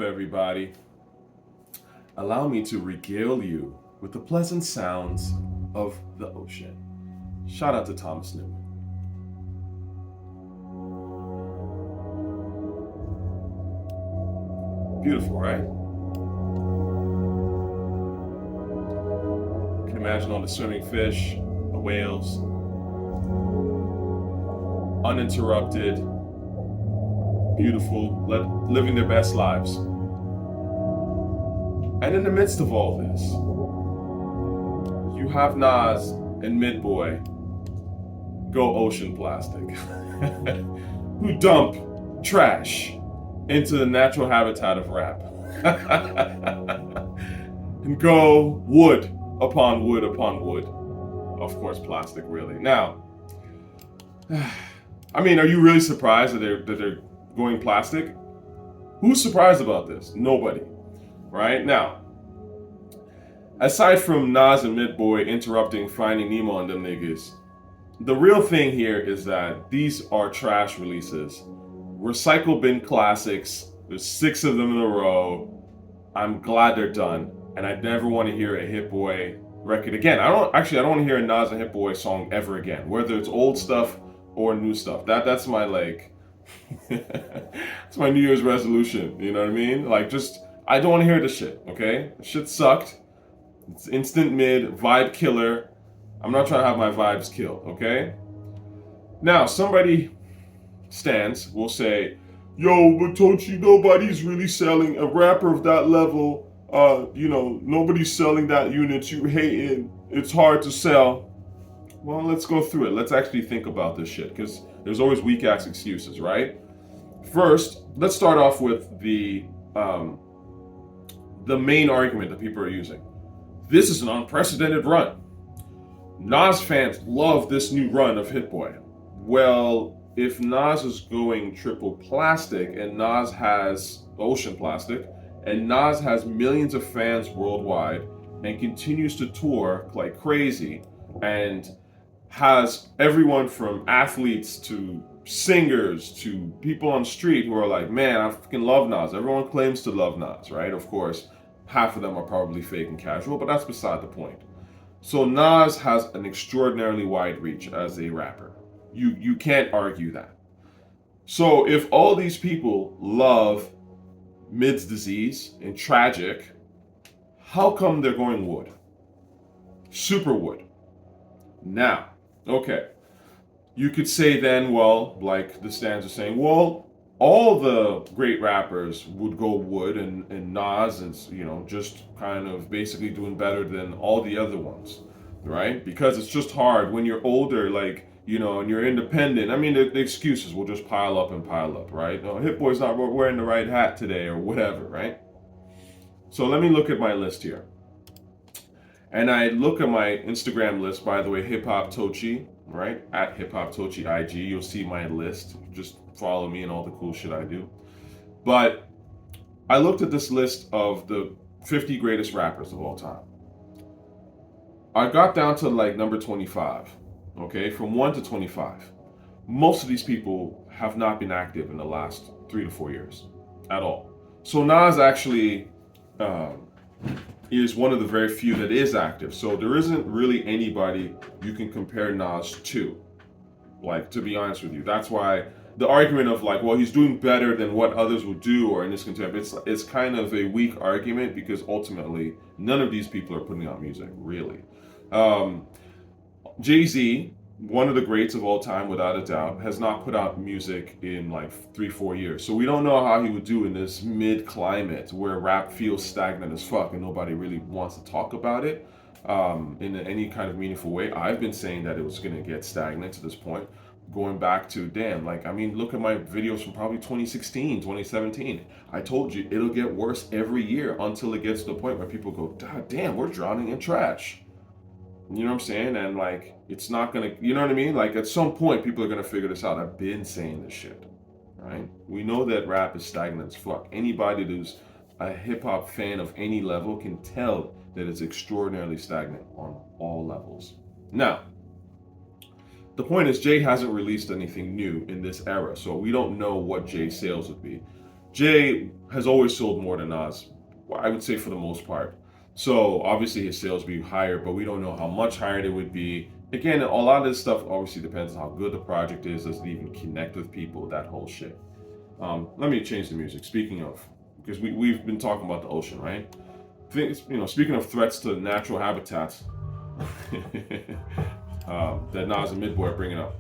everybody? Allow me to regale you with the pleasant sounds of the ocean. Shout out to Thomas Newman. Beautiful, right? You can imagine all the swimming fish, the whales, uninterrupted, beautiful, living their best lives. And in the midst of all this, you have Nas and Midboy go ocean plastic, who dump trash into the natural habitat of rap, and go wood upon wood upon wood. Of course, plastic, really. Now, I mean, are you really surprised that they're going plastic? Who's surprised about this? Nobody. Right? Now, aside from Nas and Midboy interrupting Finding Nemo and them niggas, the real thing here is that these are trash releases. Recycle bin classics. There's 6 of them in a row. I'm glad they're done. And I never want to hear a Hitboy record again. I don't want to hear a Nas and Hitboy song ever again, whether it's old stuff or new stuff. That's my it's my New Year's resolution. You know what I mean? I don't want to hear this shit, okay? The shit sucked. It's instant mid, vibe killer. I'm not trying to have my vibes killed, okay? Now, somebody will say, yo, but Tochi, nobody's really selling a rapper of that level. Nobody's selling that unit. You hating. It's hard to sell. Well, let's go through it. Let's actually think about this shit, because there's always weak-ass excuses, right? First, let's start off with the main argument that people are using. This is an unprecedented run. Nas fans love this new run of Hitboy. Well, if Nas is going triple plastic and Nas has ocean plastic, and Nas has millions of fans worldwide and continues to tour like crazy and has everyone from athletes to singers to people on the street who are like, man, I fucking love Nas. Everyone claims to love Nas, right? Of course, half of them are probably fake and casual, but that's beside the point. So Nas has an extraordinarily wide reach as a rapper. You can't argue that. So if all these people love Mid's disease and tragic, how come they're going wood? Super wood. Now, okay. You could say then, well, like the stands are saying, well, all the great rappers would go wood, and Nas is, just kind of basically doing better than all the other ones, right? Because it's just hard when you're older, and you're independent. I mean, the excuses will just pile up, right? No, Hitboy's not wearing the right hat today or whatever, right? So let me look at my list here. And I look at my Instagram list, by the way, Hip Hop Tochi, right? At Hip Hop Tochi IG, you'll see my list. Just follow me and all the cool shit I do. But I looked at this list of the 50 greatest rappers of all time. I got down to number 25, okay? From 1 to 25. Most of these people have not been active in the last 3 to 4 years at all. So Nas actually is one of the very few that is active. So there isn't really anybody you can compare Nas to, to be honest with you. That's why the argument of he's doing better than what others would do or in this contempt, it's kind of a weak argument, because ultimately none of these people are putting out music, really. Jay-Z, one of the greats of all time, without a doubt, has not put out music in 3-4 years. So we don't know how he would do in this mid-climate where rap feels stagnant as fuck and nobody really wants to talk about it in any kind of meaningful way. I've been saying that it was going to get stagnant to this point, going back to, look at my videos from probably 2016, 2017. I told you it'll get worse every year until it gets to the point where people go, God damn, we're drowning in trash. You know what I'm saying? And it's not gonna, you know what I mean? At some point, people are gonna figure this out. I've been saying this shit, right? We know that rap is stagnant as fuck. Anybody who's a hip hop fan of any level can tell that it's extraordinarily stagnant on all levels. Now, the point is, Jay hasn't released anything new in this era, so we don't know what Jay's sales would be. Jay has always sold more than Nas, I would say for the most part. So obviously his sales would be higher, but we don't know how much higher they would be. Again, a lot of this stuff obviously depends on how good the project is. Does it even connect with people? That whole shit. Let me change the music. Speaking of, because we've been talking about the ocean, right? Speaking of threats to natural habitats, that Nas and Midboy are bringing up.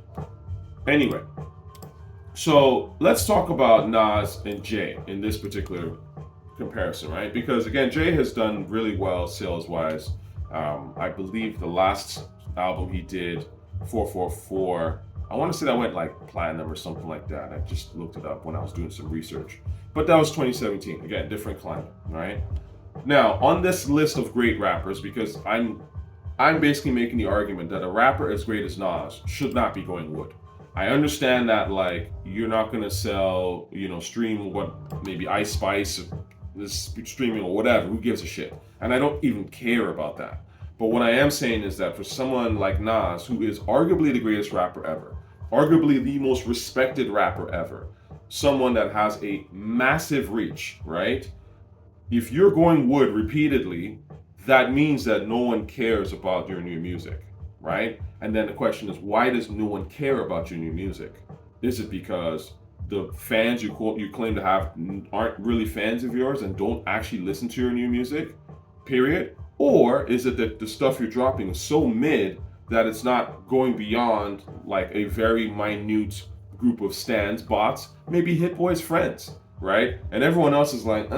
Anyway, so let's talk about Nas and Jay in this particular comparison, right? Because again, Jay has done really well sales-wise. I believe the last album he did, 444, I want to say that went like platinum or something like that. I just looked it up when I was doing some research. But that was 2017. Again, different climate, right? Now, on this list of great rappers, because I'm basically making the argument that a rapper as great as Nas should not be going wood. I understand that, like, you're not gonna sell, stream what maybe Ice Spice is streaming or whatever. Who gives a shit? And I don't even care about that. But what I am saying is that for someone like Nas, who is arguably the greatest rapper ever, arguably the most respected rapper ever, someone that has a massive reach, right? If you're going wood repeatedly, that means that no one cares about your new music, right? And then the question is, why does no one care about your new music? Is it because the fans you claim to have aren't really fans of yours and don't actually listen to your new music, period? Or is it that the stuff you're dropping is so mid that it's not going beyond like a very minute group of stans, bots, maybe Hitboy's friends, right? And everyone else is like,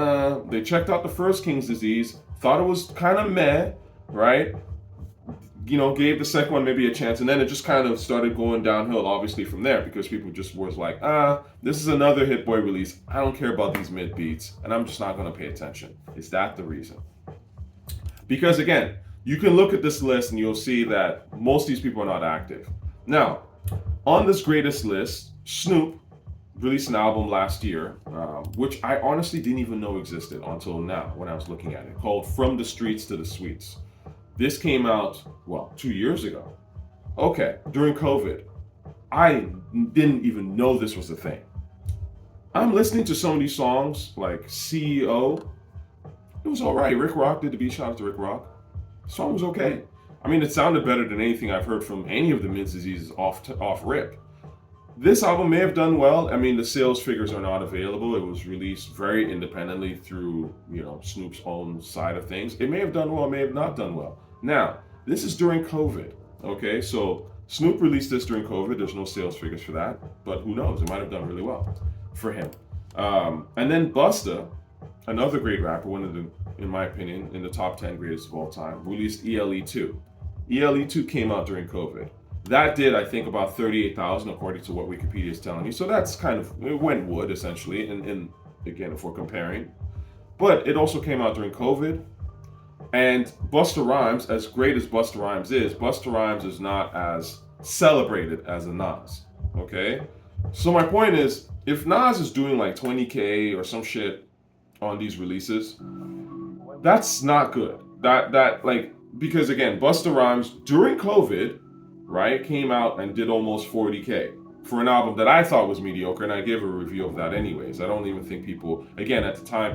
they checked out the first King's Disease, thought it was kind of meh, right? Gave the second one maybe a chance, and then it just kind of started going downhill, obviously, from there, because people just was like, this is another Hitboy release. I don't care about these mid beats, and I'm just not going to pay attention. Is that the reason? Because again, you can look at this list and you'll see that most of these people are not active. Now, on this greatest list, Snoop released an album last year, which I honestly didn't even know existed until now when I was looking at it, called From the Streets to the Suites. This came out, 2 years ago. Okay, during COVID. I didn't even know this was a thing. I'm listening to some of these songs, like CEO. It was all right. Rick Rock did the beat. Shout out to Rick Rock. The song was okay. I mean, it sounded better than anything I've heard from any of the Miz Diseases off rip. This album may have done well. I mean, the sales figures are not available. It was released very independently through, Snoop's own side of things. It may have done well, may have not done well. Now, this is during COVID, okay? So Snoop released this during COVID. There's no sales figures for that, but who knows? It might have done really well for him. And then Busta, another great rapper, one of the, in my opinion, in the top 10 greatest of all time, released ELE2. ELE2 came out during COVID. That did, I think, about 38,000 according to what Wikipedia is telling me. So that's kind of, it went wood, essentially, and again, if we're comparing. But it also came out during COVID. And Busta Rhymes, as great as Busta Rhymes is not as celebrated as a Nas, okay? So my point is, if Nas is doing like 20K or some shit on these releases, that's not good. Because again, Busta Rhymes during COVID, right, came out and did almost 40K for an album that I thought was mediocre, and I gave a review of that anyways. I don't even think people, again, at the time,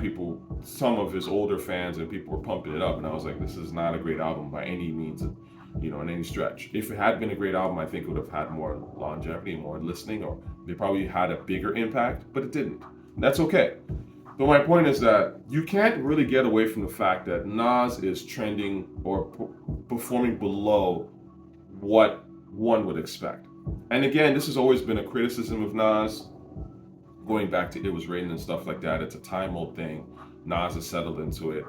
some of his older fans and people were pumping it up, and I was like, this is not a great album by any means, in any stretch. If it had been a great album, I think it would have had more longevity, more listening, or they probably had a bigger impact, but it didn't. And that's okay. But my point is that you can't really get away from the fact that Nas is trending or performing below what one would expect. And again, this has always been a criticism of Nas, going back to It Was Written and stuff like that. It's a time-old thing. Nas has settled into it.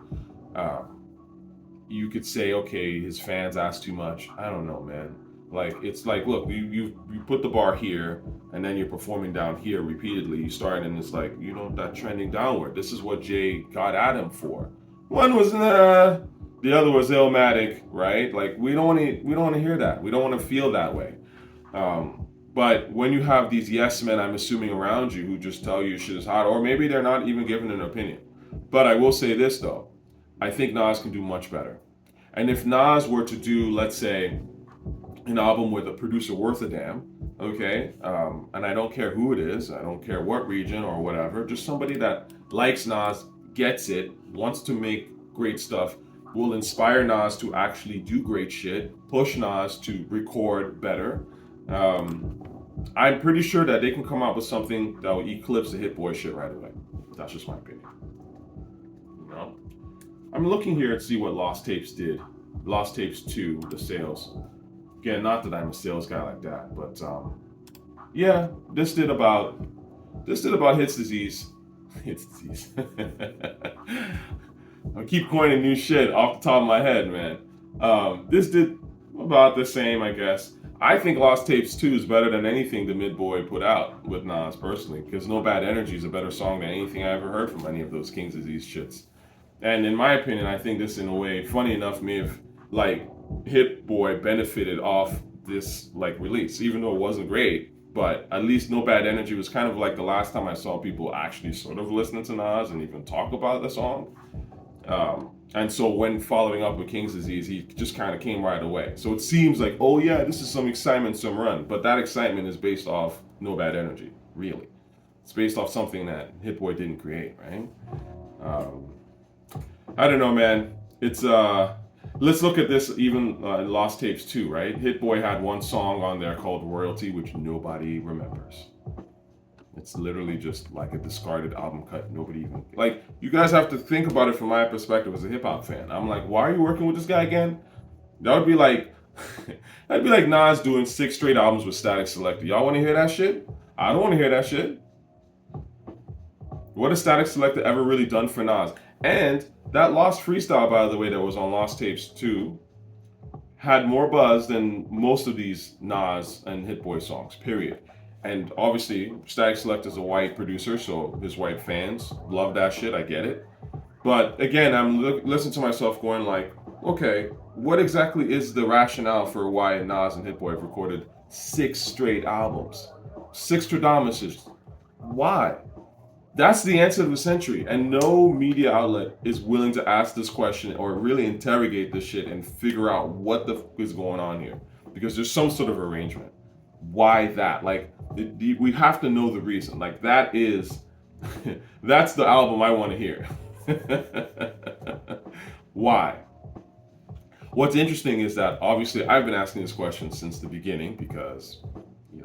You could say, okay, his fans ask too much. I don't know, man. Like, it's like, look, you put the bar here, and then you're performing down here repeatedly. You start, and it's like, that trending downward. This is what Jay got at him for. One was, the other was Illmatic, right? Like, we don't want to hear that. We don't want to feel that way. But when you have these yes men, I'm assuming, around you who just tell you shit is hot, or maybe they're not even giving an opinion. But I will say this, though. I think Nas can do much better. And if Nas were to do, let's say, an album with a producer worth a damn, okay? And I don't care who it is, I don't care what region or whatever, just somebody that likes Nas, gets it, wants to make great stuff, will inspire Nas to actually do great shit, push Nas to record better. Um, I'm pretty sure that they can come out with something that will eclipse the Hit Boy shit right away. That's just my opinion. You know? I'm looking here to see what Lost Tapes did. Lost Tapes 2, the sales. Again, not that I'm a sales guy like that, but yeah, this did about Hits Disease. Hits Disease. I keep coining new shit off the top of my head, man. This did about the same, I guess. I think Lost Tapes 2 is better than anything the Midboy put out with Nas personally, because No Bad Energy is a better song than anything I ever heard from any of those King's Disease shits. And in my opinion, I think this, in a way, funny enough, may have like Hitboy benefited off this like release, even though it wasn't great. But at least No Bad Energy was kind of like the last time I saw people actually sort of listening to Nas and even talk about the song. And so when following up with King's Disease, he just kind of came right away. So it seems like, oh yeah, this is some excitement, some run. But that excitement is based off No Bad Energy, really. It's based off something that Hitboy didn't create, right? I don't know, man. It's let's look at this even in Lost Tapes 2, right? Hitboy had one song on there called Royalty, which nobody remembers. It's literally just like a discarded album cut. Nobody even, like, you guys have to think about it from my perspective as a hip hop fan. I'm like, why are you working with this guy again? That would be like, that'd be like Nas doing 6 straight albums with Static Selector. Y'all want to hear that shit? I don't want to hear that shit. What has Static Selector ever really done for Nas? And that Lost Freestyle, by the way, that was on Lost Tapes 2, had more buzz than most of these Nas and Hitboy songs, period. And obviously, Static Selector is a white producer, so his white fans love that shit, I get it. But again, I'm listening to myself going like, okay, what exactly is the rationale for why Nas and Hitboy have recorded 6 straight albums? 6 Stradamuses. Why? That's the answer of the century, and no media outlet is willing to ask this question or really interrogate this shit and figure out what the fuck is going on here, because there's some sort of arrangement. Why that? Like, we have to know the reason. Like, that is, that's the album I want to hear. Why? What's interesting is that obviously I've been asking this question since the beginning because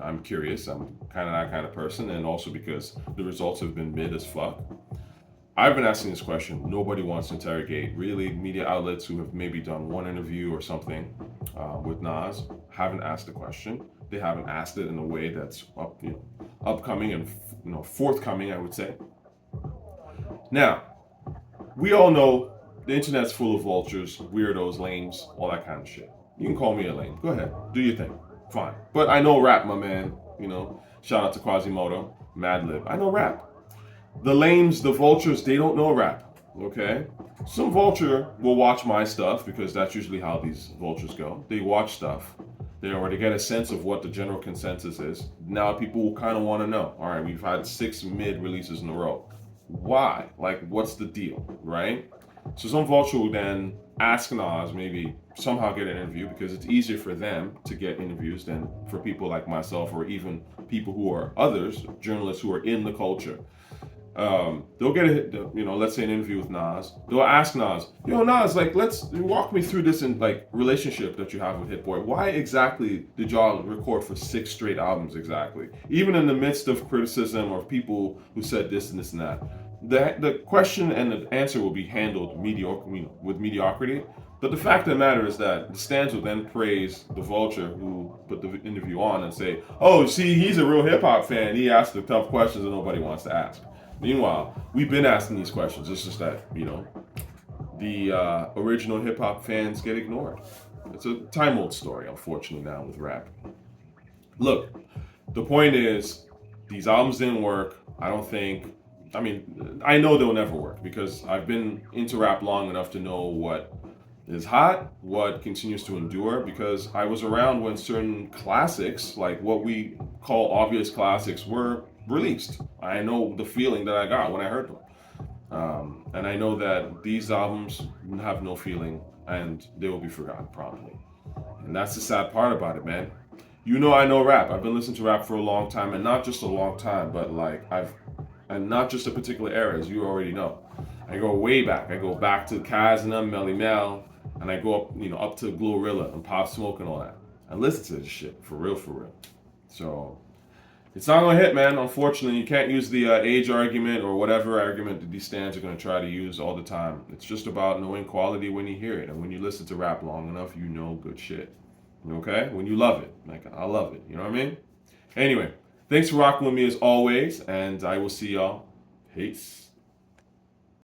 I'm curious. I'm kind of that kind of person, and also because the results have been mid as fuck. I've been asking this question. Nobody wants to interrogate. Really, media outlets who have maybe done one interview or something with Nas haven't asked the question. They haven't asked it in a way that's upcoming and forthcoming, I would say. Now, we all know the internet's full of vultures, weirdos, lames, all that kind of shit. You can call me a lame. Go ahead, do your thing. Fine. But I know rap, my man. Shout out to Quasimodo, Madlib. I know rap. The lames, the vultures, they don't know rap. Okay? Some vulture will watch my stuff because that's usually how these vultures go. They watch stuff. They get a sense of what the general consensus is. Now people will kind of want to know. All right, we've had 6 mid releases in a row. Why? Like, what's the deal, right? So some vulture will then ask Nas, maybe somehow get an interview, because it's easier for them to get interviews than for people like myself, or even people who are others, journalists who are in the culture. They'll get let's say an interview with Nas. They'll ask Nas, Nas, like, let's walk me through this relationship that you have with Hitboy. Why exactly did y'all record for 6 straight albums exactly? Even in the midst of criticism or people who said this and this and that. The question and the answer will be handled with mediocrity. But the fact of the matter is that the stands will then praise the vulture who put the interview on and say, oh, see, he's a real hip hop fan. He asked the tough questions that nobody wants to ask. Meanwhile, we've been asking these questions. It's just that, the original hip hop fans get ignored. It's a time old story, unfortunately, now with rap. Look, the point is, these albums didn't work. I know they'll never work because I've been into rap long enough to know what is hot, what continues to endure, because I was around when certain classics, like what we call obvious classics, were released. I know the feeling that I got when I heard them. And I know that these albums have no feeling and they will be forgotten promptly. And that's the sad part about it, man. You know I know rap. I've been listening to rap for a long time, and not just a long time, but like and not just a particular era, as you already know. I go way back. I go back to Kaz and them, Melly Mel, and I go up, up to Glorilla and Pop Smoke and all that. I listen to this shit for real, for real. So it's not gonna hit, man. Unfortunately, you can't use the age argument or whatever argument that these stands are gonna try to use all the time. It's just about knowing quality when you hear it, and when you listen to rap long enough, you know good shit. Okay? When you love it, like I love it. You know what I mean? Anyway, thanks for rocking with me as always, and I will see y'all. Peace.